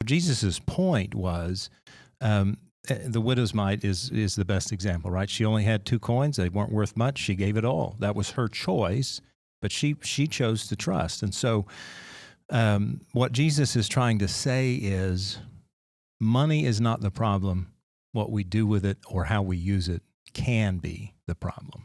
Jesus's point was, the widow's mite is the best example, right? She only had 2 coins. They weren't worth much. She gave it all. That was her choice, but she chose to trust. And so what Jesus is trying to say is money is not the problem. What we do with it or how we use it can be the problem.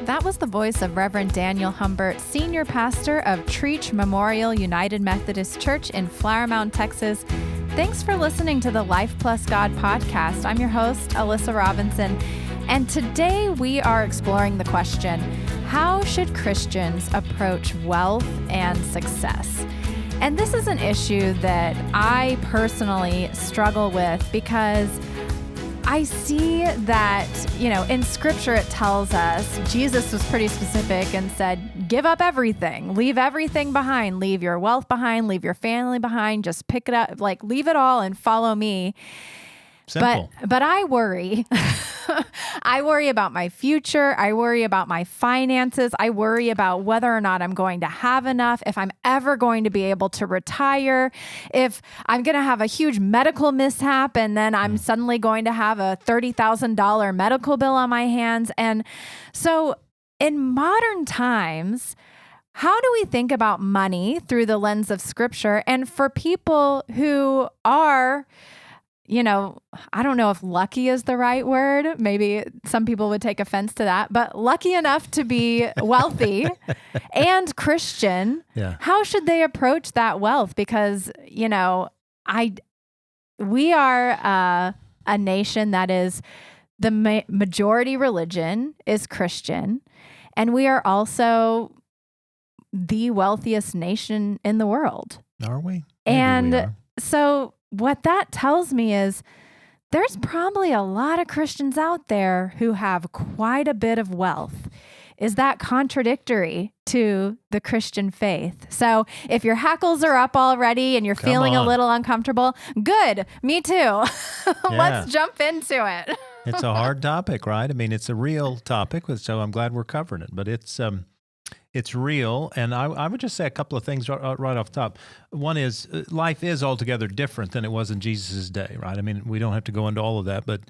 That was the voice of Reverend Daniel Humbert, Senior Pastor of Trietsch Memorial United Methodist Church in Flower Mound, Texas. Thanks for listening to the Life Plus God podcast. I'm your host, Alyssa Robinson, and today we are exploring the question, how should Christians approach wealth and success? And this is an issue that I personally struggle with because I see that, in Scripture it tells us, Jesus was pretty specific and said, give up everything, leave everything behind, leave your wealth behind, leave your family behind, just pick it up, leave it all and follow me. Simple. But I worry. I worry about my future. I worry about my finances. I worry about whether or not I'm going to have enough, if I'm ever going to be able to retire, if I'm going to have a huge medical mishap and then I'm suddenly going to have a $30,000 medical bill on my hands. And so in modern times, how do we think about money through the lens of Scripture? And for people who are, I don't know if lucky is the right word. Maybe some people would take offense to that, but lucky enough to be wealthy and Christian, How should they approach that wealth? Because, we are a nation that is the majority religion is Christian, and we are also the wealthiest nation in the world. Are we? And we are. So what that tells me is there's probably a lot of Christians out there who have quite a bit of wealth. Is that contradictory to the Christian faith? So if your hackles are up already and you're feeling a little uncomfortable, good. Me too. Let's jump into it. It's a hard topic, right? I mean, it's a real topic, so I'm glad we're covering it. But it's real, and I would just say a couple of things right off the top. One is life is altogether different than it was in Jesus' day, right? I mean, we don't have to go into all of that, but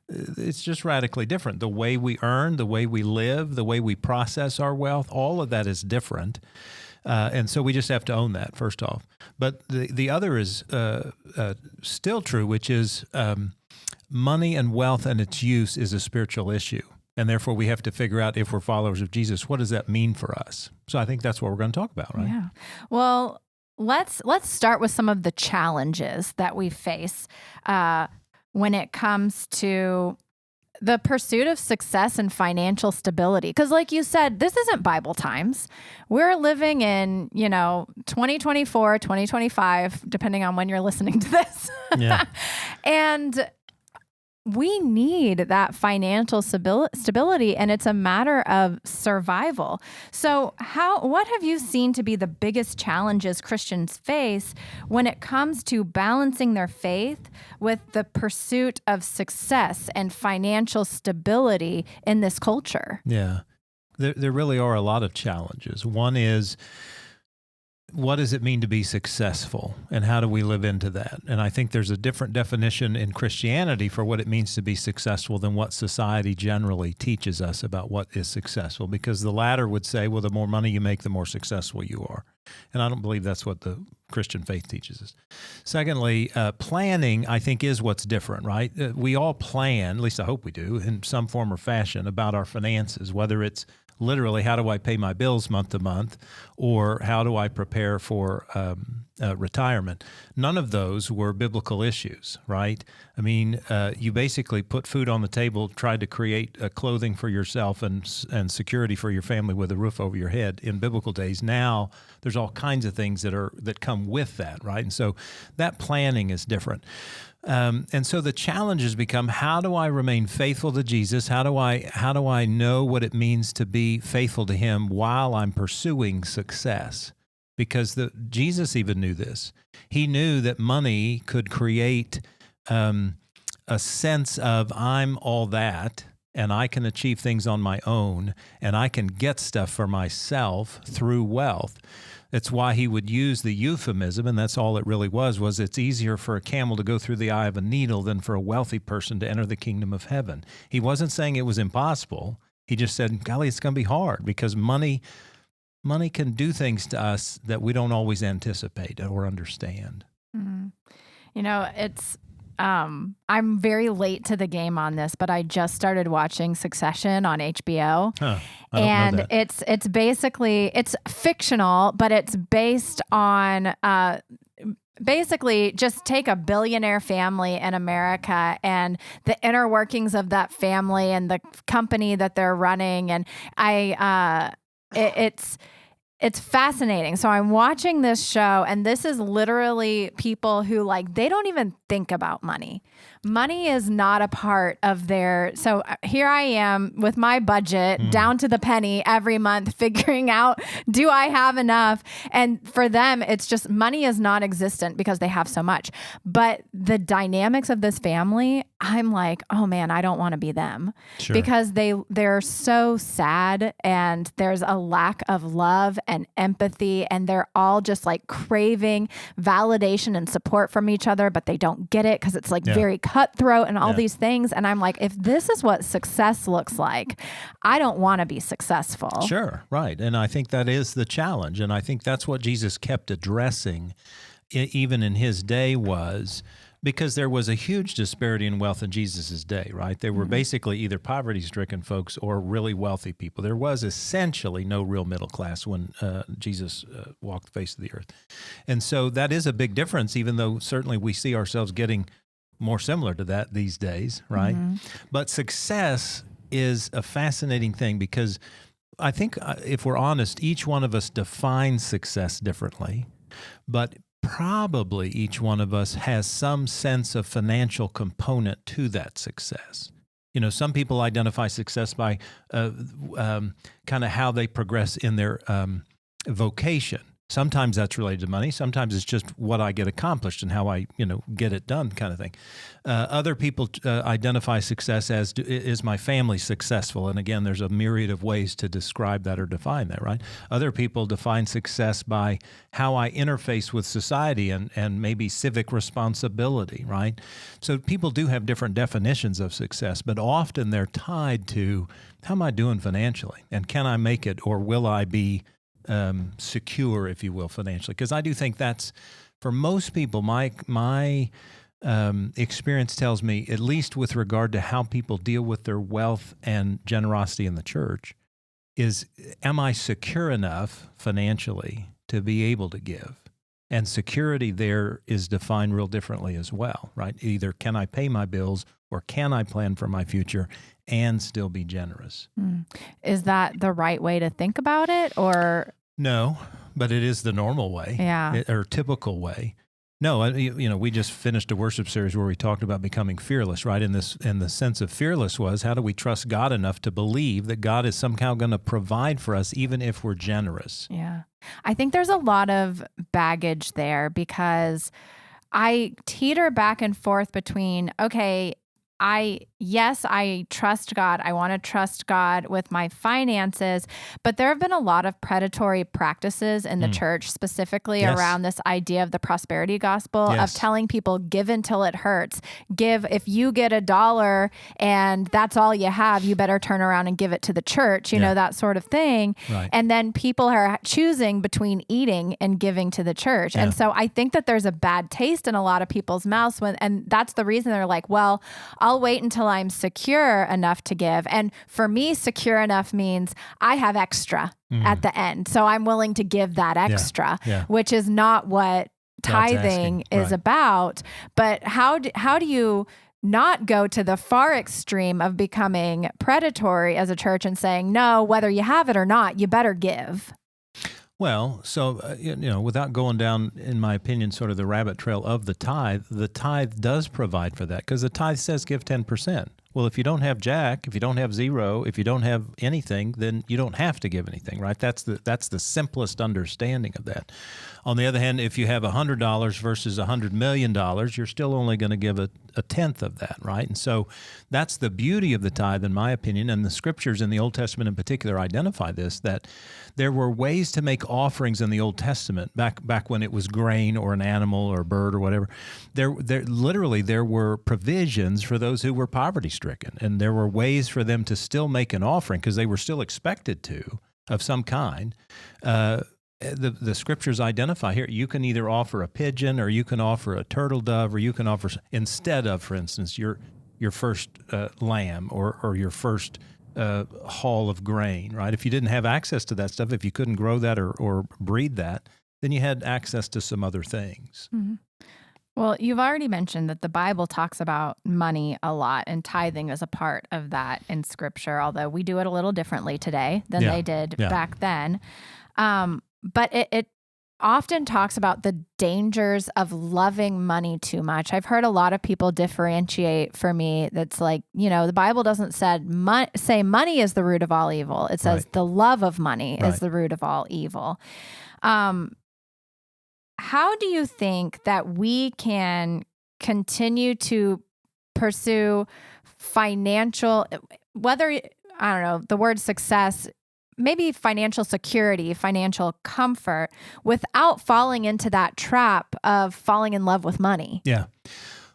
it's just radically different. The way we earn, the way we live, the way we process our wealth, all of that is different. And so we just have to own that, first off. But the other is still true, which is money and wealth and its use is a spiritual issue. And therefore, we have to figure out, if we're followers of Jesus, what does that mean for us? So I think that's what we're going to talk about, right? Yeah. Well, let's start with some of the challenges that we face when it comes to the pursuit of success and financial stability. Because like you said, this isn't Bible times. We're living in, 2024, 2025, depending on when you're listening to this. Yeah. And we need that financial stability, and it's a matter of survival. So what have you seen to be the biggest challenges Christians face when it comes to balancing their faith with the pursuit of success and financial stability in this culture? Yeah, there really are a lot of challenges. One is, what does it mean to be successful, and how do we live into that? And I think there's a different definition in Christianity for what it means to be successful than what society generally teaches us about what is successful, because the latter would say, well, the more money you make, the more successful you are. And I don't believe that's what the Christian faith teaches us. Secondly, planning, I think, is what's different, right? We all plan, at least I hope we do, in some form or fashion about our finances, whether it's literally, how do I pay my bills month to month, or how do I prepare for retirement? None of those were biblical issues, right? I mean, you basically put food on the table, tried to create clothing for yourself and security for your family with a roof over your head in biblical days. Now, there's all kinds of things that come with that, right? And so that planning is different. And so the challenges become, how do I remain faithful to Jesus? How do I know what it means to be faithful to Him while I'm pursuing success? Because Jesus even knew this. He knew that money could create a sense of, I'm all that, and I can achieve things on my own, and I can get stuff for myself through wealth. It's why he would use the euphemism, and that's all it really was it's easier for a camel to go through the eye of a needle than for a wealthy person to enter the kingdom of heaven. He wasn't saying it was impossible. He just said, golly, it's going to be hard because money can do things to us that we don't always anticipate or understand. Mm. It's I'm very late to the game on this, but I just started watching Succession on HBO. Huh. I don't know that. It's basically, it's fictional, but it's based on basically just take a billionaire family in America and the inner workings of that family and the company that they're running. And it's fascinating. So I'm watching this show, and this is literally people who they don't even think about money. Money is not a part of their, so here I am with my budget down to the penny every month, figuring out, do I have enough? And for them, it's just money is non-existent because they have so much. But the dynamics of this family, I'm like, oh man, I don't want to be them. Sure. Because they're so sad, and there's a lack of love and empathy, and they're all just craving validation and support from each other, but they don't get it because it's very cutthroat and all these things. And I'm like, if this is what success looks like, I don't want to be successful. Sure, right. And I think that is the challenge. And I think that's what Jesus kept addressing even in his day, was because there was a huge disparity in wealth in Jesus's day, right? They were basically either poverty-stricken folks or really wealthy people. There was essentially no real middle class when Jesus walked the face of the earth. And so that is a big difference, even though certainly we see ourselves getting more similar to that these days, right? But success is a fascinating thing because I think if we're honest, each one of us defines success differently, but probably each one of us has some sense of financial component to that success. Some people identify success by kind of how they progress in their vocation. Sometimes that's related to money. Sometimes it's just what I get accomplished and how I, get it done kind of thing. Other people identify success as, is my family successful? And again, there's a myriad of ways to describe that or define that, right? Other people define success by how I interface with society and maybe civic responsibility, right? So people do have different definitions of success, but often they're tied to how am I doing financially? And can I make it, or will I be secure, if you will, financially? Because I do think that's, for most people, my experience tells me, at least with regard to how people deal with their wealth and generosity in the church, is am I secure enough financially to be able to give? And security there is defined real differently as well, right? Either can I pay my bills, or can I plan for my future and still be generous? Is that the right way to think about it, or? No, but it is the normal way, or typical way. No, we just finished a worship series where we talked about becoming fearless, right? And the sense of fearless was, how do we trust God enough to believe that God is somehow going to provide for us, even if we're generous? Yeah. I think there's a lot of baggage there, because I teeter back and forth between, okay, I trust God. I want to trust God with my finances, but there have been a lot of predatory practices in the church, specifically around this idea of the prosperity gospel, of telling people, give until it hurts. Give, if you get $1 and that's all you have, you better turn around and give it to the church, that sort of thing. Right. And then people are choosing between eating and giving to the church. And so I think that there's a bad taste in a lot of people's mouths and that's the reason they're like, well, I'll wait until I'm secure enough to give. And for me, secure enough means I have extra at the end. So I'm willing to give that extra, which is not what tithing is about. But how do you not go to the far extreme of becoming predatory as a church and saying, no, whether you have it or not, you better give? Well, so, without going down, in my opinion, sort of the rabbit trail of the tithe does provide for that, because the tithe says give 10%. Well, if you don't have jack, if you don't have zero, if you don't have anything, then you don't have to give anything, right? That's the simplest understanding of that. On the other hand, if you have $100 versus $100 million, you're still only going to give a tenth of that, right? And so that's the beauty of the tithe, in my opinion, and the scriptures in the Old Testament in particular identify this, that there were ways to make offerings in the Old Testament back when it was grain or an animal or a bird or whatever. There were provisions for those who were poverty-stricken, and there were ways for them to still make an offering because they were still expected to, of some kind. The scriptures identify here, you can either offer a pigeon or you can offer a turtle dove or you can offer, instead of, for instance, your first lamb or your first haul of grain, right? If you didn't have access to that stuff, if you couldn't grow that or breed that, then you had access to some other things. Mm-hmm. Well, you've already mentioned that the Bible talks about money a lot, and tithing is a part of that in Scripture, although we do it a little differently today than they did back then. But it often talks about the dangers of loving money too much. I've heard a lot of people differentiate for me that's like, the Bible doesn't say money is the root of all evil. It says the love of money is the root of all evil. How do you think that we can continue to pursue financial, the word success, maybe financial security, financial comfort, without falling into that trap of falling in love with money? Yeah.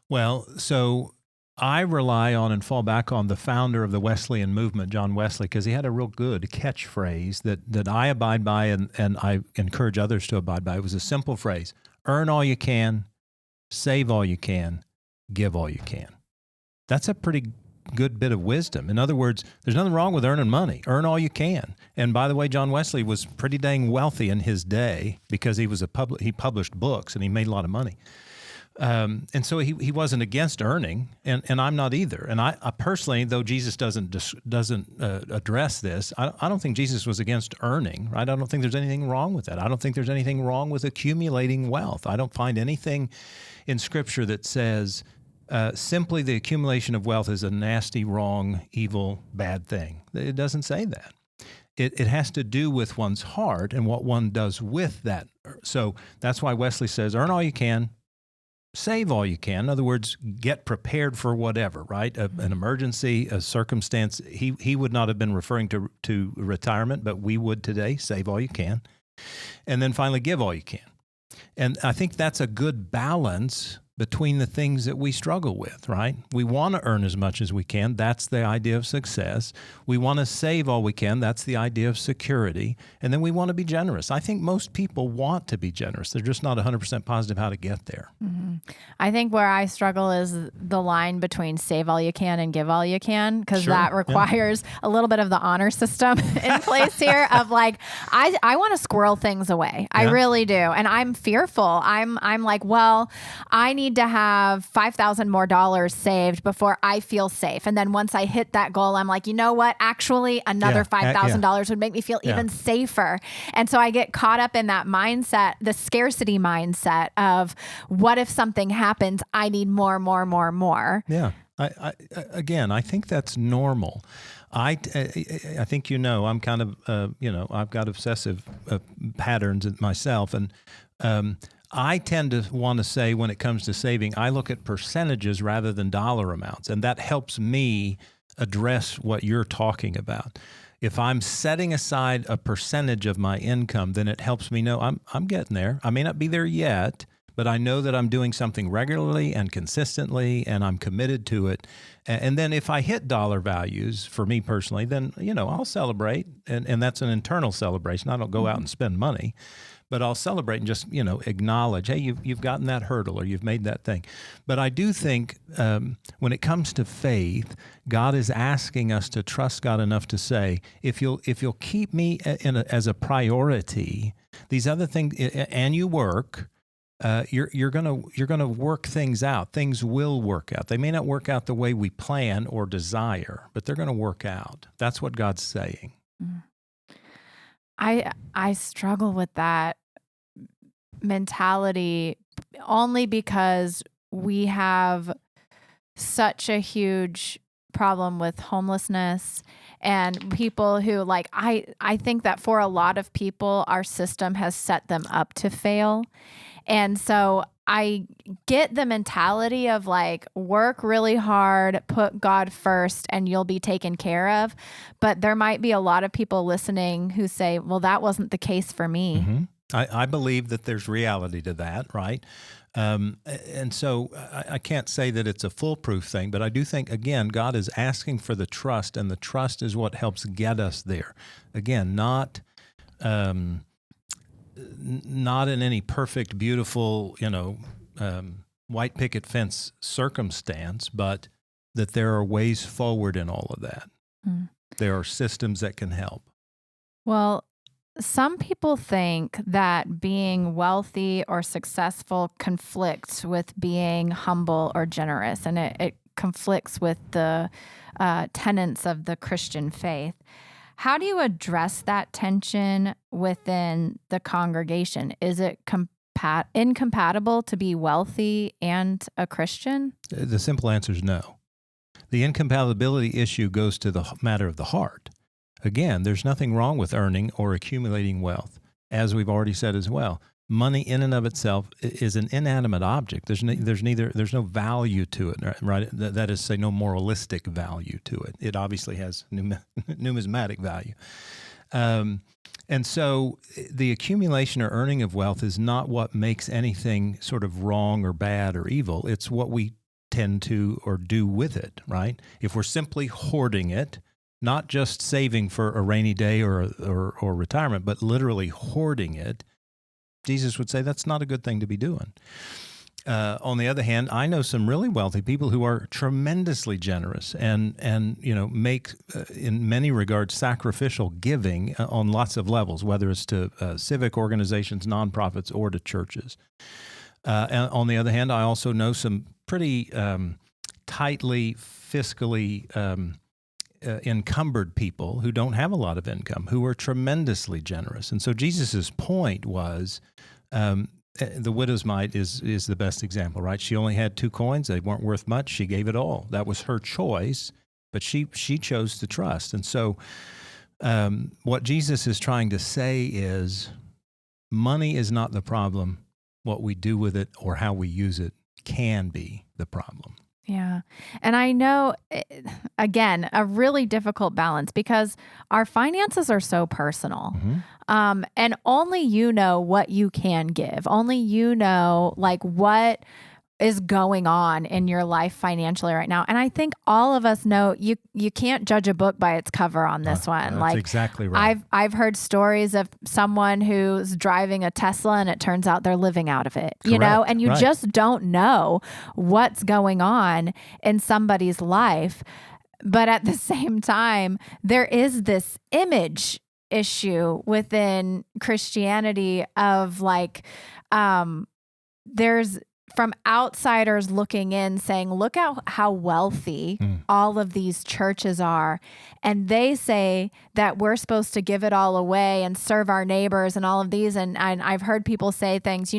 Well, so I rely on and fall back on the founder of the Wesleyan movement, John Wesley, because he had a real good catchphrase that I abide by and I encourage others to abide by. It was a simple phrase: earn all you can, save all you can, give all you can. That's a pretty good bit of wisdom. In other words, there's nothing wrong with earning money. Earn all you can. And by the way, John Wesley was pretty dang wealthy in his day because he published books and he made a lot of money. And so he wasn't against earning, and I'm not either. And I personally, though Jesus doesn't address this, I don't think Jesus was against earning, right? I don't think there's anything wrong with that. I don't think there's anything wrong with accumulating wealth. I don't find anything in Scripture that says simply the accumulation of wealth is a nasty, wrong, evil, bad thing. It doesn't say that. It has to do with one's heart and what one does with that. So that's why Wesley says, earn all you can, save all you can. In other words, get prepared for whatever, right? An emergency, a circumstance. He would not have been referring to retirement, but we would today. Save all you can. And then finally, give all you can. And I think that's a good balance between the things that we struggle with, right? We want to earn as much as we can. That's the idea of success. We want to save all we can. That's the idea of security. And then we want to be generous. I think most people want to be generous. They're just not 100% positive how to get there. Mm-hmm. I think where I struggle is the line between save all you can and give all you can, because that requires a little bit of the honor system in place here of like, I want to squirrel things away. I really do. And I'm fearful. I'm like, well, I need to have $5,000 more saved before I feel safe. And then once I hit that goal, I'm like, you know what? Actually, another $5,000 would make me feel even safer. And so I get caught up in that mindset, the scarcity mindset of what if something happens? I need more. Yeah. I think that's normal. I think I'm kind of I've got obsessive patterns myself, and I tend to want to say when it comes to saving, I look at percentages rather than dollar amounts, and that helps me address what you're talking about. If I'm setting aside a percentage of my income, then it helps me know I'm getting there. I may not be there yet, but I know that I'm doing something regularly and consistently, and I'm committed to it. And then if I hit dollar values, for me personally, then I'll celebrate, and that's an internal celebration. I don't go out and spend money. But I'll celebrate and just, acknowledge, hey, you've gotten that hurdle or you've made that thing. But I do think when it comes to faith, God is asking us to trust God enough to say, if you'll keep me as a priority, these other things, and you work, you're gonna work things out. Things will work out. They may not work out the way we plan or desire, but they're going to work out. That's what God's saying. I struggle with that mentality only because we have such a huge problem with homelessness and people who like, I think that for a lot of people, our system has set them up to fail. And so I get the mentality of like, work really hard, put God first, and you'll be taken care of. But there might be a lot of people listening who say, well, that wasn't the case for me. Mm-hmm. I believe that there's reality to that, right? And so I can't say that it's a foolproof thing, but I do think, again, God is asking for the trust, and the trust is what helps get us there. Again, not in any perfect, beautiful, white picket fence circumstance, but that there are ways forward in all of that. Mm. There are systems that can help. Well, some people think that being wealthy or successful conflicts with being humble or generous, and it conflicts with the tenets of the Christian faith. How do you address that tension within the congregation? Is it incompatible to be wealthy and a Christian? The simple answer is no. The incompatibility issue goes to the matter of the heart. Again, there's nothing wrong with earning or accumulating wealth, as we've already said as well. Money in and of itself is an inanimate object. There's no value to it, right? That is, say, no moralistic value to it. It obviously has numismatic value. And so the accumulation or earning of wealth is not what makes anything sort of wrong or bad or evil. It's what we tend to or do with it, right? If we're simply hoarding it, not just saving for a rainy day or retirement, but literally hoarding it, Jesus would say that's not a good thing to be doing. On the other hand, I know some really wealthy people who are tremendously generous and make in many regards sacrificial giving on lots of levels, whether it's to civic organizations, nonprofits, or to churches. And on the other hand, I also know some pretty tightly fiscally encumbered people who don't have a lot of income, who are tremendously generous. And so Jesus's point was, the widow's mite is the best example, right? She only had 2 coins. They weren't worth much. She gave it all. That was her choice, but she chose to trust. And so what Jesus is trying to say is money is not the problem. What we do with it or how we use it can be the problem. Yeah. And I know, again, a really difficult balance because our finances are so personal. Mm-hmm. And only you know what you can give. Only you know, like, what is going on in your life financially right now. And I think all of us know you can't judge a book by its cover on this one. That's exactly right. I've heard stories of someone who's driving a Tesla and it turns out they're living out of it, Correct. And you just don't know what's going on in somebody's life. But at the same time, there is this image issue within Christianity of like, there's from outsiders looking in saying, look at how wealthy all of these churches are. And they say that we're supposed to give it all away and serve our neighbors and all of these. And I've heard people say things,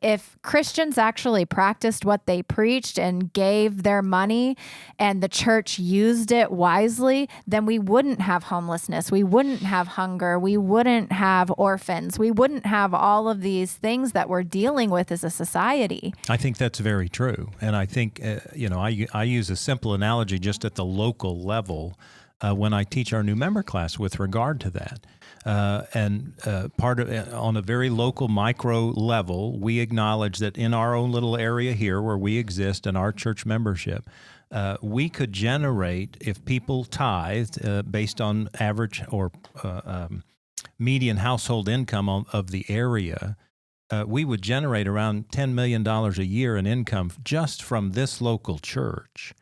if Christians actually practiced what they preached and gave their money and the church used it wisely, then we wouldn't have homelessness. We wouldn't have hunger. We wouldn't have orphans. We wouldn't have all of these things that we're dealing with as a society. I think that's very true. And I think, I use a simple analogy just at the local level when I teach our new member class with regard to that. Part of on a very local micro level, we acknowledge that in our own little area here where we exist in our church membership, we could generate, if people tithed based on average or median household income of the area, we would generate around $10 million a year in income just from this local church.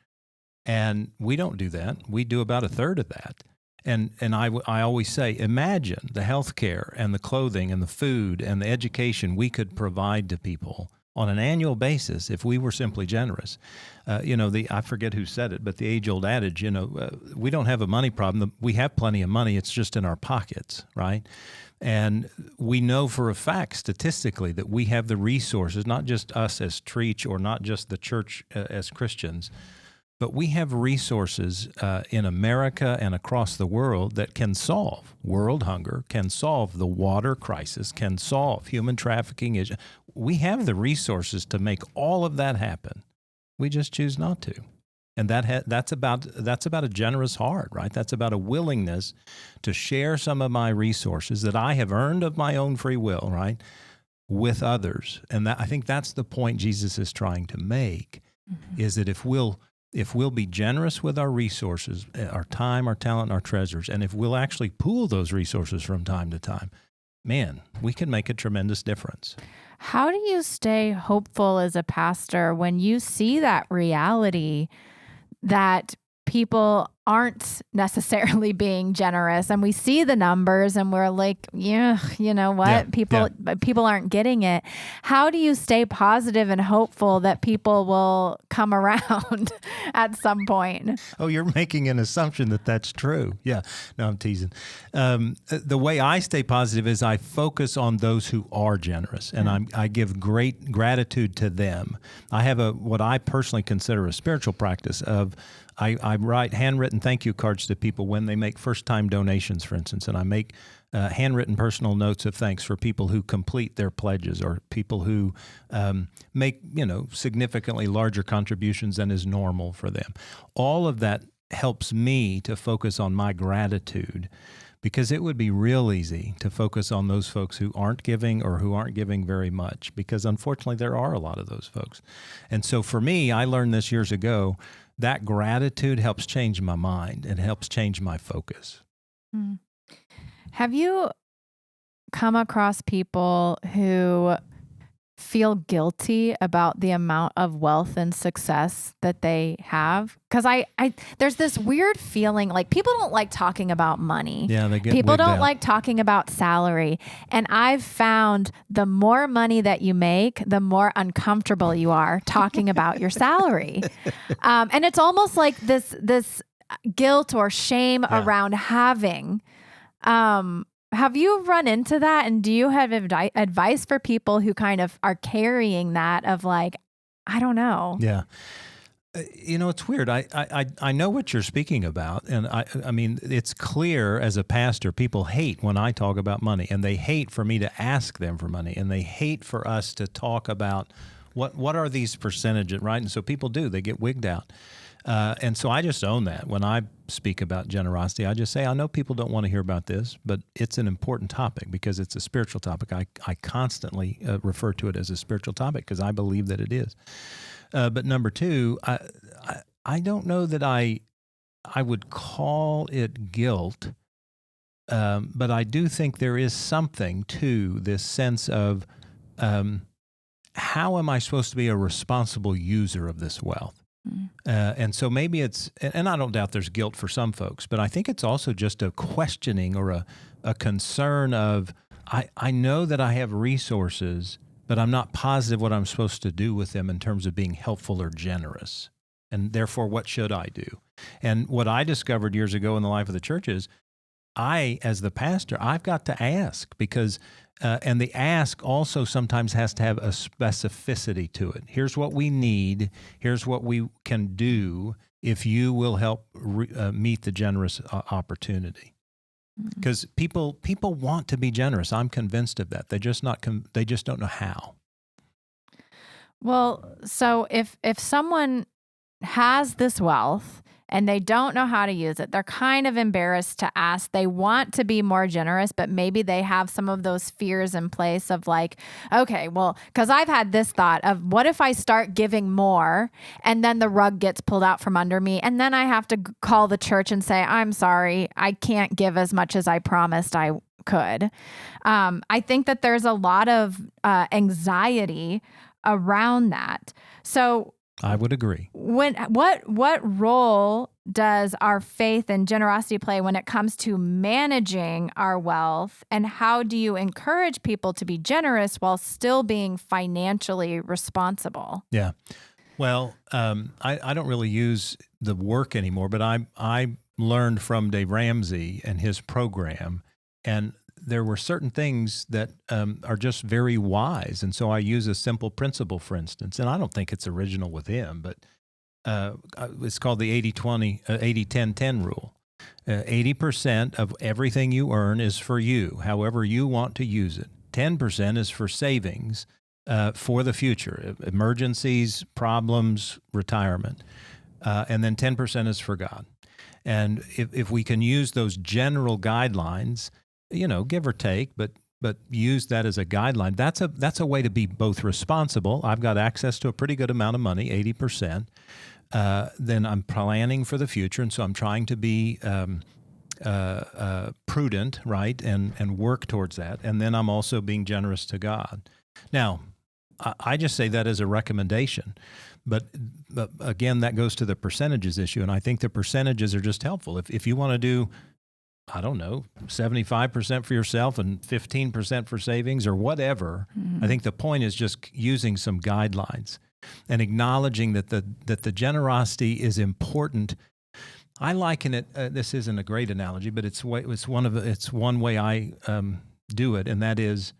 And we don't do that. We do about a third of that. And I always say, imagine the health care and the clothing and the food and the education we could provide to people on an annual basis if we were simply generous. I forget who said it, but the age-old adage, we don't have a money problem. We have plenty of money. It's just in our pockets, right? And we know for a fact statistically that we have the resources, not just us as Trietsch or not just the church as Christians, But we have resources in America and across the world that can solve world hunger, can solve the water crisis, can solve human trafficking issue. We have the resources to make all of that happen. We just choose not to. And that's about a generous heart, right? That's about a willingness to share some of my resources that I have earned of my own free will, right, with others. And I think that's the point Jesus is trying to make, is that if we'll be generous with our resources, our time, our talent, our treasures, and if we'll actually pool those resources from time to time, man, we can make a tremendous difference. How do you stay hopeful as a pastor when you see that reality that people aren't necessarily being generous, and we see the numbers and we're like, yeah, you know what? People aren't getting it. How do you stay positive and hopeful that people will come around at some point? Oh, you're making an assumption that that's true. Yeah. No, I'm teasing. The way I stay positive is I focus on those who are generous, and I give great gratitude to them. I have what I personally consider a spiritual practice of I write handwritten thank you cards to people when they make first-time donations, for instance, and I make handwritten personal notes of thanks for people who complete their pledges or people who make significantly larger contributions than is normal for them. All of that helps me to focus on my gratitude, because it would be real easy to focus on those folks who aren't giving or who aren't giving very much, because unfortunately there are a lot of those folks. And so for me, I learned this years ago, that gratitude helps change my mind and helps change my focus. Have you come across people who feel guilty about the amount of wealth and success that they have? Because there's this weird feeling like people don't like talking about money. Yeah, they get people wigged don't out. like talking about salary. And I've found the more money that you make, the more uncomfortable you are talking about your salary. And it's almost like this guilt or shame around having. Have you run into that? And do you have advice for people who kind of are carrying that of like, I don't know? Yeah. It's weird. I know what you're speaking about. And I mean, it's clear as a pastor, people hate when I talk about money, and they hate for me to ask them for money, and they hate for us to talk about what are these percentages, right? And so people do, they get wigged out. And so I just own that. When I speak about generosity, I just say, I know people don't want to hear about this, but it's an important topic because it's a spiritual topic. I constantly refer to it as a spiritual topic because I believe that it is. But number two, I don't know that I would call it guilt, but I do think there is something to this sense of how am I supposed to be a responsible user of this wealth? And so maybe it's, and I don't doubt there's guilt for some folks, but I think it's also just a questioning or a concern of, I know that I have resources, but I'm not positive what I'm supposed to do with them in terms of being helpful or generous. And therefore, what should I do? And what I discovered years ago in the life of the church is, as the pastor, I've got to ask because and the ask also sometimes has to have a specificity to it. Here's what we need. Here's what we can do if you will help meet the generous opportunity. Because people want to be generous. I'm convinced of that. They just don't know how. Well, so if someone has this wealth and they don't know how to use it, they're kind of embarrassed to ask. They want to be more generous, but maybe they have some of those fears in place of like, okay, well, because I've had this thought of what if I start giving more and then the rug gets pulled out from under me and then I have to call the church and say, I'm sorry, I can't give as much as I promised I could. I think that there's a lot of anxiety around that. So I would agree. What role does our faith and generosity play when it comes to managing our wealth, and how do you encourage people to be generous while still being financially responsible? Yeah. Well, I don't really use the work anymore, but I learned from Dave Ramsey and his program, and there were certain things that are just very wise. And so I use a simple principle, for instance, and I don't think it's original with him, but it's called the 80-20, 80-10-10 rule. 80% of everything you earn is for you, however you want to use it. 10% is for savings for the future, emergencies, problems, retirement. And then 10% is for God. And if we can use those general guidelines, give or take, but use that as a guideline, that's a way to be both responsible. I've got access to a pretty good amount of money, 80%. Then I'm planning for the future, and so I'm trying to be prudent, right, and work towards that. And then I'm also being generous to God. Now, I just say that as a recommendation, but again, that goes to the percentages issue, and I think the percentages are just helpful. If you want to do, I don't know, 75% for yourself and 15% for savings or whatever, I think the point is just using some guidelines and acknowledging that the generosity is important. I liken it. This isn't a great analogy, but it's one way I do it, and that is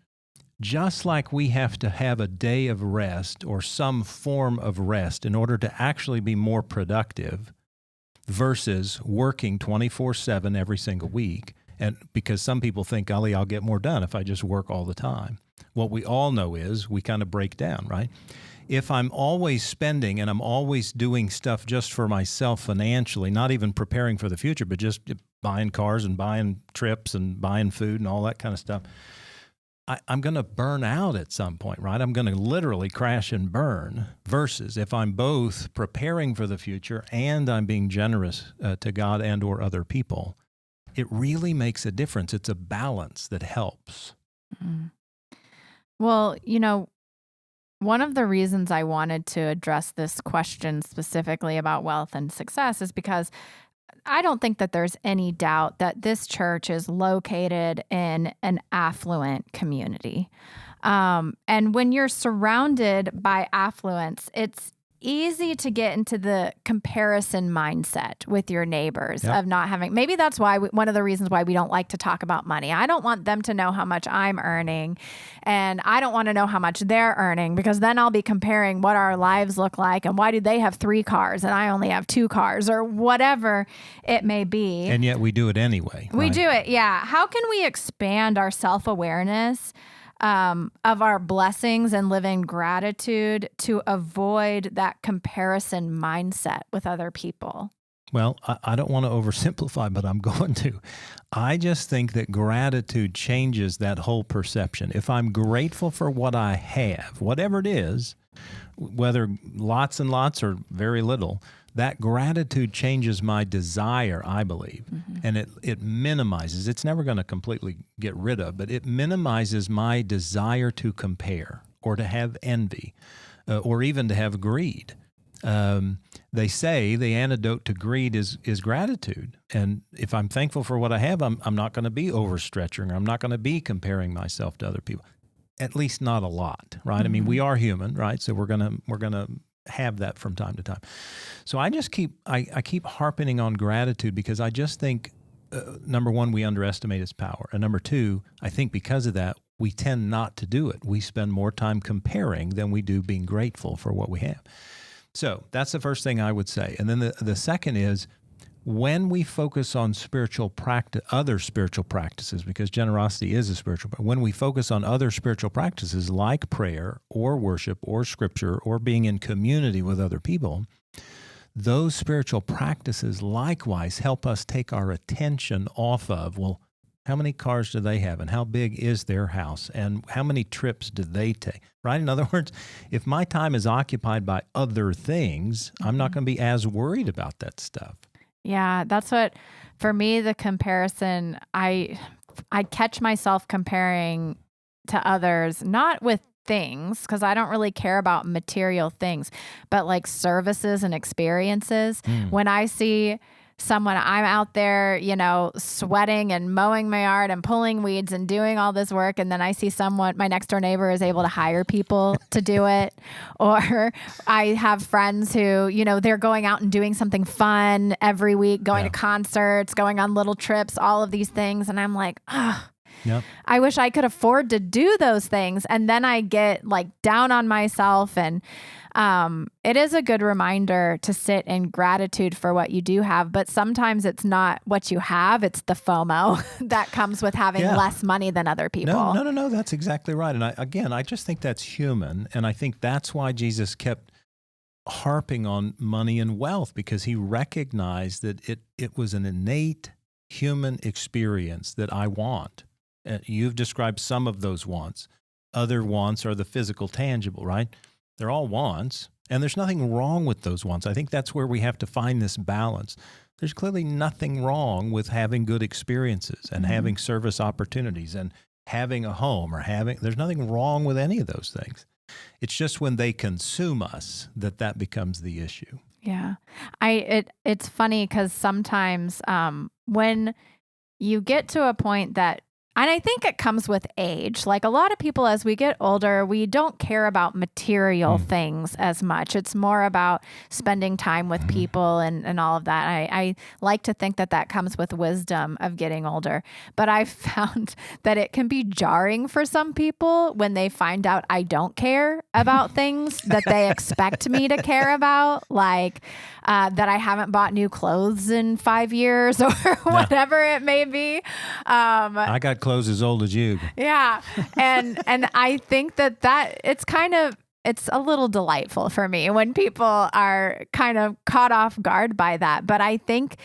just like we have to have a day of rest or some form of rest in order to actually be more productive versus working 24/7 every single week. And because some people think, golly, I'll get more done if I just work all the time. What we all know is we kind of break down, right? If I'm always spending and I'm always doing stuff just for myself financially, not even preparing for the future, but just buying cars and buying trips and buying food and all that kind of stuff, I'm going to burn out at some point, right? I'm going to literally crash and burn versus if I'm both preparing for the future and I'm being generous to God and or other people, it really makes a difference. It's a balance that helps. Well, one of the reasons I wanted to address this question specifically about wealth and success is because I don't think that there's any doubt that this church is located in an affluent community. And when you're surrounded by affluence, it's easy to get into the comparison mindset with your neighbors of not having, maybe that's why one of the reasons why we don't like to talk about money. I don't want them to know how much I'm earning, and I don't want to know how much they're earning, because then I'll be comparing what our lives look like and why do they have 3 cars and I only have 2 cars or whatever it may be. And yet we do it anyway. We do it. Yeah. How can we expand our self-awareness of our blessings and live in gratitude to avoid that comparison mindset with other people? Well, I don't want to oversimplify, but I'm going to. I just think that gratitude changes that whole perception. If I'm grateful for what I have, whatever it is, whether lots and lots or very little, that gratitude changes my desire, I believe. And it minimizes, it's never going to completely get rid of, but it minimizes my desire to compare or to have envy or even to have greed. They say the antidote to greed is gratitude. And if I'm thankful for what I have, I'm not going to be overstretching, or I'm not going to be comparing myself to other people. At least not a lot, right? I mean, we are human, right? So we're gonna have that from time to time. So I just keep harping on gratitude because I just think, number one, we underestimate its power. And number two, I think because of that, we tend not to do it. We spend more time comparing than we do being grateful for what we have. So that's the first thing I would say. And then the second is, when we focus on other spiritual practices, because generosity is a spiritual, but when we focus on other spiritual practices like prayer or worship or scripture or being in community with other people, those spiritual practices likewise help us take our attention off of, well, how many cars do they have and how big is their house and how many trips do they take, right? In other words, if my time is occupied by other things, I'm not going to be as worried about that stuff. Yeah, that's what, for me, the comparison, I catch myself comparing to others, not with things, because I don't really care about material things, but like services and experiences. When I see someone, I'm out there, sweating and mowing my yard and pulling weeds and doing all this work. And then I see someone, my next door neighbor is able to hire people to do it. Or I have friends who, they're going out and doing something fun every week, going to concerts, going on little trips, all of these things. And I'm like, Yep. I wish I could afford to do those things. And then I get like down on myself. And it is a good reminder to sit in gratitude for what you do have. But sometimes it's not what you have, it's the FOMO that comes with having less money than other people. No. That's exactly right. And I just think that's human. And I think that's why Jesus kept harping on money and wealth, because he recognized that it was an innate human experience that I want. You've described some of those wants. Other wants are the physical, tangible, right? They're all wants, and there's nothing wrong with those wants. I think that's where we have to find this balance. There's clearly nothing wrong with having good experiences and having service opportunities and having a home there's nothing wrong with any of those things. It's just when they consume us that becomes the issue. Yeah. It's funny because sometimes when you get to a point that, and I think it comes with age, like a lot of people as we get older, we don't care about material things as much. It's more about spending time with people and all of that. I like to think that comes with wisdom of getting older. But I've found that it can be jarring for some people when they find out I don't care about things that they expect me to care about, like that I haven't bought new clothes in 5 years or whatever it may be. I got clothes as old as you. Yeah. And I think that it's a little delightful for me when people are kind of caught off guard by that. But I think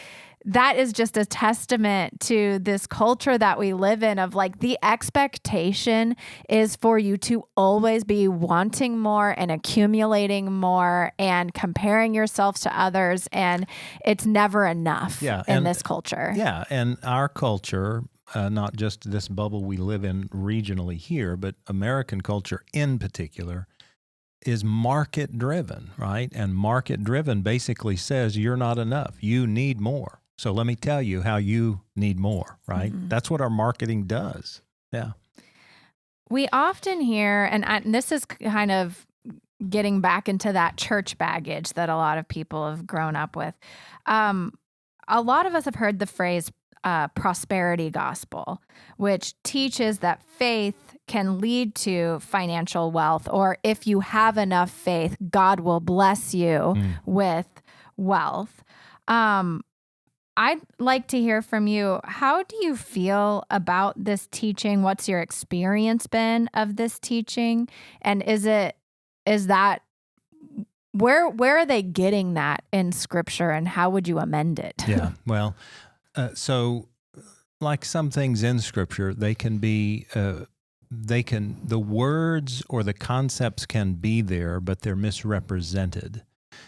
that is just a testament to this culture that we live in of like the expectation is for you to always be wanting more and accumulating more and comparing yourself to others. And it's never enough in this culture. Yeah. And our culture, not just this bubble we live in regionally here, but American culture in particular, is market driven, right? And market driven basically says you're not enough. You need more. So let me tell you how you need more, right? That's what our marketing does. Yeah. We often hear, and this is kind of getting back into that church baggage that a lot of people have grown up with. A lot of us have heard the phrase prosperity gospel, which teaches that faith can lead to financial wealth, or if you have enough faith, God will bless you with wealth. I'd like to hear from you. How do you feel about this teaching? What's your experience been of this teaching? And is that where are they getting that in Scripture, and how would you amend it? Yeah. Well, so like some things in Scripture, they can be the words or the concepts can be there, but they're misrepresented.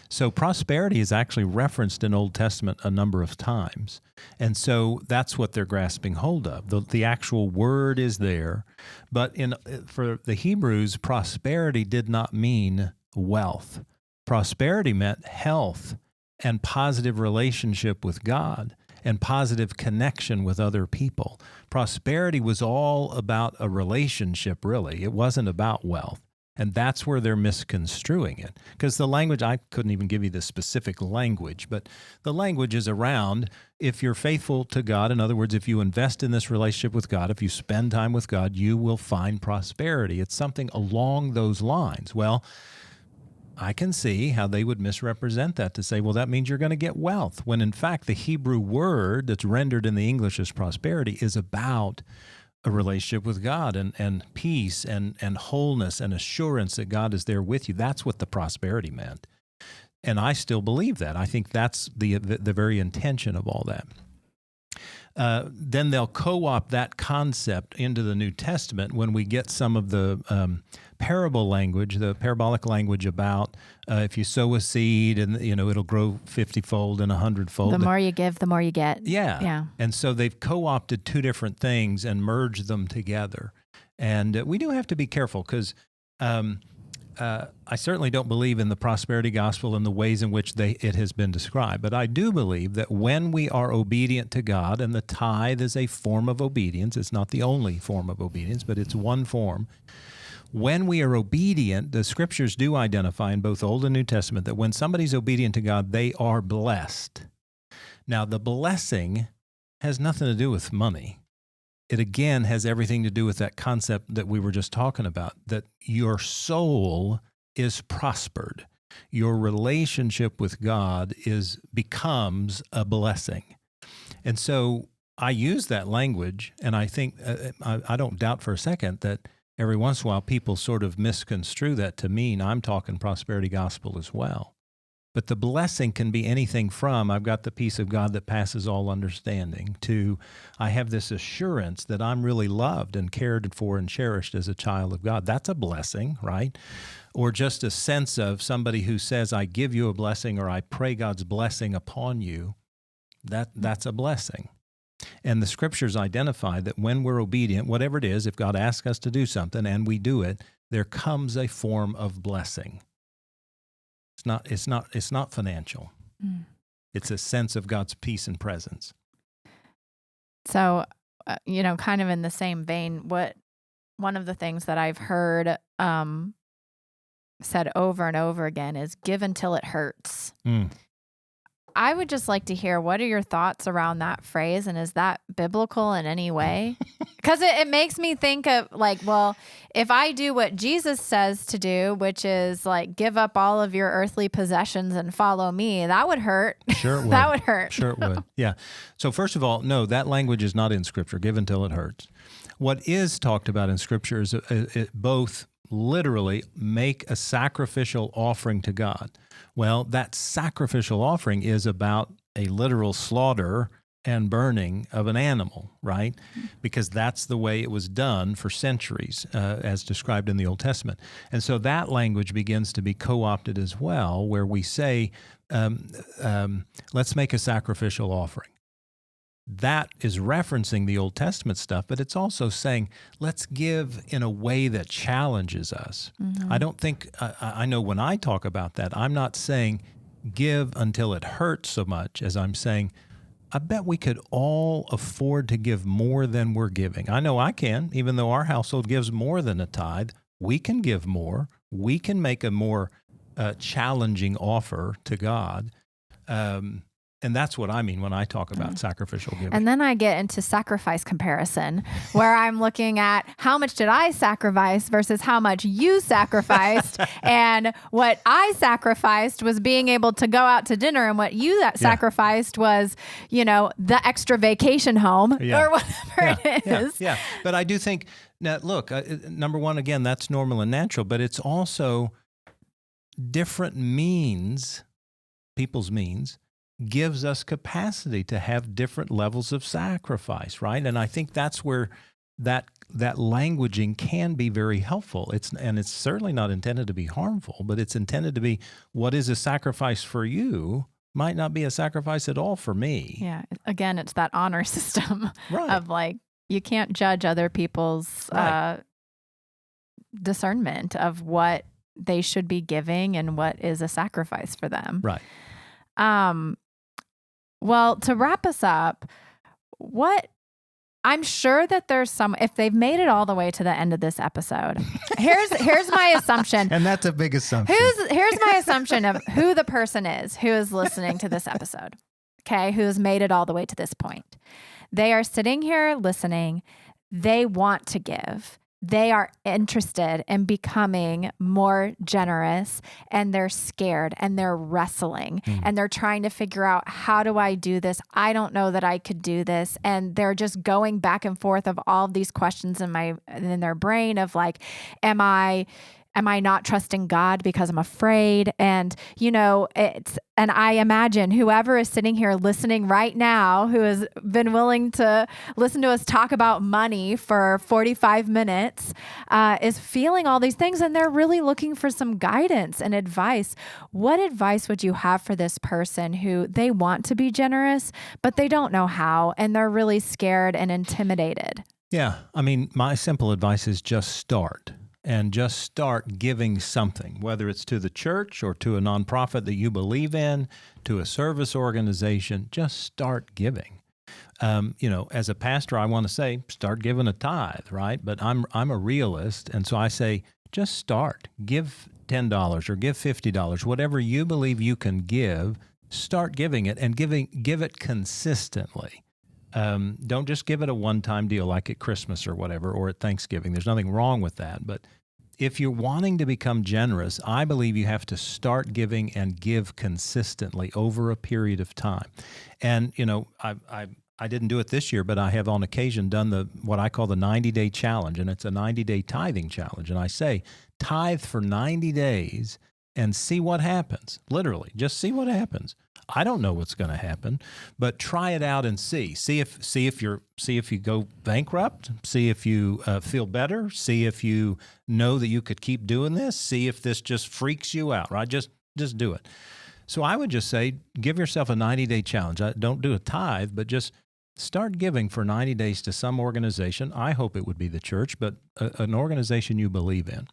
So prosperity is actually referenced in Old Testament a number of times. And so that's what they're grasping hold of. The actual word is there. But for the Hebrews, prosperity did not mean wealth. Prosperity meant health and positive relationship with God and positive connection with other people. Prosperity was all about a relationship, really. It wasn't about wealth. And that's where they're misconstruing it. Because the language, I couldn't even give you the specific language, but the language is around if you're faithful to God. In other words, if you invest in this relationship with God, if you spend time with God, you will find prosperity. It's something along those lines. Well, I can see how they would misrepresent that to say, well, that means you're going to get wealth, when in fact the Hebrew word that's rendered in the English as prosperity is about a relationship with God and peace and wholeness and assurance that God is there with you. That's what the prosperity meant. And I still believe that. I think that's the very intention of all that. Then they'll co-opt that concept into the New Testament when we get some of the parable language, the parabolic language about if you sow a seed and it'll grow 50-fold and 100-fold. The more you give, the more you get. Yeah. And so they've co-opted two different things and merged them together. And we do have to be careful because I certainly don't believe in the prosperity gospel and the ways in which it has been described. But I do believe that when we are obedient to God, and the tithe is a form of obedience, it's not the only form of obedience, but it's one form. When we are obedient, the Scriptures do identify in both Old and New Testament that when somebody's obedient to God, they are blessed. Now, the blessing has nothing to do with money. it again has everything to do with that concept that we were just talking about, that your soul is prospered. Your relationship with God becomes a blessing. And so I use that language, and I think, I don't doubt for a second that every once in a while people sort of misconstrue that to mean I'm talking prosperity gospel as well. But the blessing can be anything from, I've got the peace of God that passes all understanding, to I have this assurance that I'm really loved and cared for and cherished as a child of God. That's a blessing, right? Or just a sense of somebody who says, I give you a blessing, or I pray God's blessing upon you. That's a blessing. And the scriptures identify that when we're obedient, whatever it is, if God asks us to do something and we do it, there comes a form of blessing. It's not financial. Mm. It's a sense of God's peace and presence. So, kind of in the same vein, one of the things that I've heard said over and over again is give until it hurts. Mm. I would just like to hear, what are your thoughts around that phrase? And is that biblical in any way? Because it makes me think of like, well, if I do what Jesus says to do, which is like give up all of your earthly possessions and follow me, that would hurt. Sure it would. That would hurt. Sure it would. Yeah. So first of all, no, that language is not in Scripture, give until it hurts. What is talked about in Scripture is both literally make a sacrificial offering to God. Well, that sacrificial offering is about a literal slaughter and burning of an animal, right? Because that's the way it was done for centuries, as described in the Old Testament. And so that language begins to be co-opted as well, where we say, let's make a sacrificial offering. That is referencing the Old Testament stuff, but it's also saying, let's give in a way that challenges us. Mm-hmm. I don't think, I know when I talk about that, I'm not saying give until it hurts so much as I'm saying, I bet we could all afford to give more than we're giving. I know I can, even though our household gives more than a tithe. We can give more. We can make a more challenging offer to God. And that's what I mean when I talk about sacrificial giving. And then I get into sacrifice comparison, where I'm looking at how much did I sacrifice versus how much you sacrificed. And what I sacrificed was being able to go out to dinner, and what you sacrificed was, the extra vacation home or whatever it is. Yeah. But I do think, now look, number one, again, that's normal and natural, but it's also different people's means, gives us capacity to have different levels of sacrifice, right? And I think that's where that languaging can be very helpful. It's certainly not intended to be harmful, but it's intended to be, what is a sacrifice for you might not be a sacrifice at all for me. Yeah. Again, it's that honor system of like, you can't judge other people's discernment of what they should be giving and what is a sacrifice for them. Right. Well, to wrap us up, I'm sure that there's if they've made it all the way to the end of this episode, here's my assumption. And that's a big assumption. Here's my assumption of who the person is who is listening to this episode. Okay. Who has made it all the way to this point. They are sitting here listening. They want to give. They are interested in becoming more generous, and they're scared and they're wrestling and they're trying to figure out, how do I do this? I don't know that I could do this. And they're just going back and forth of all of these questions in their brain of like, am I not trusting God because I'm afraid? And, and I imagine whoever is sitting here listening right now, who has been willing to listen to us talk about money for 45 minutes, is feeling all these things, and they're really looking for some guidance and advice. What advice would you have for this person who they want to be generous, but they don't know how, and they're really scared and intimidated? Yeah. I mean, my simple advice is just start. And just start giving something, whether it's to the church or to a nonprofit that you believe in, to a service organization. Just start giving. As a pastor, I want to say, start giving a tithe, right? But I'm a realist, and so I say, just start. Give $10 or give $50, whatever you believe you can give. Start giving it, and give it consistently. Don't just give it a one-time deal like at Christmas or whatever, or at Thanksgiving. There's nothing wrong with that. But if you're wanting to become generous, I believe you have to start giving and give consistently over a period of time. And, I didn't do it this year, but I have on occasion done what I call the 90-day challenge, and it's a 90-day tithing challenge. And I say, tithe for 90 days and see what happens. Literally, just see what happens. I don't know what's going to happen, but try it out and see. See if you go bankrupt. See if you feel better. See if you know that you could keep doing this. See if this just freaks you out. Right? Just do it. So I would just say, give yourself a 90-day challenge. Don't do a tithe, but just start giving for 90 days to some organization. I hope it would be the church, but an organization you believe in.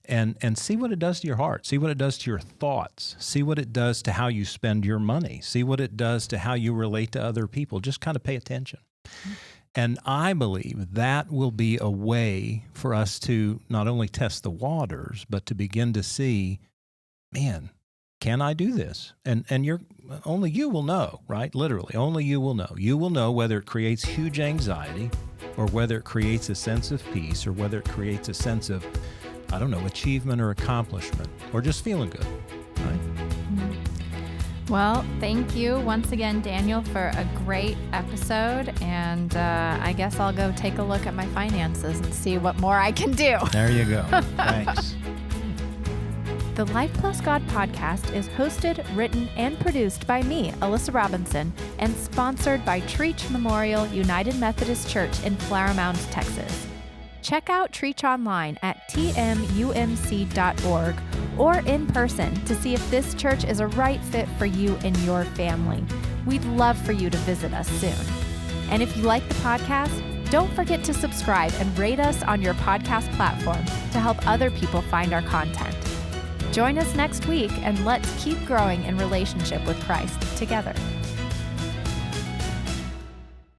And see what it does to your heart. See what it does to your thoughts. See what it does to how you spend your money. See what it does to how you relate to other people. Just kind of pay attention. And I believe that will be a way for us to not only test the waters, but to begin to see, man, can I do this? And only you will know, right? Literally, only you will know. You will know whether it creates huge anxiety or whether it creates a sense of peace or whether it creates a sense of, I don't know, achievement or accomplishment or just feeling good, right? Well, thank you once again, Daniel, for a great episode. And I guess I'll go take a look at my finances and see what more I can do. There you go. Thanks. The Life Plus God podcast is hosted, written, and produced by me, Alyssa Robinson, and sponsored by Trietsch Memorial United Methodist Church in Flower Mound, Texas. Check out Trietsch online at tmumc.org or in person to see if this church is a right fit for you and your family. We'd love for you to visit us soon. And if you like the podcast, don't forget to subscribe and rate us on your podcast platform to help other people find our content. Join us next week and let's keep growing in relationship with Christ together.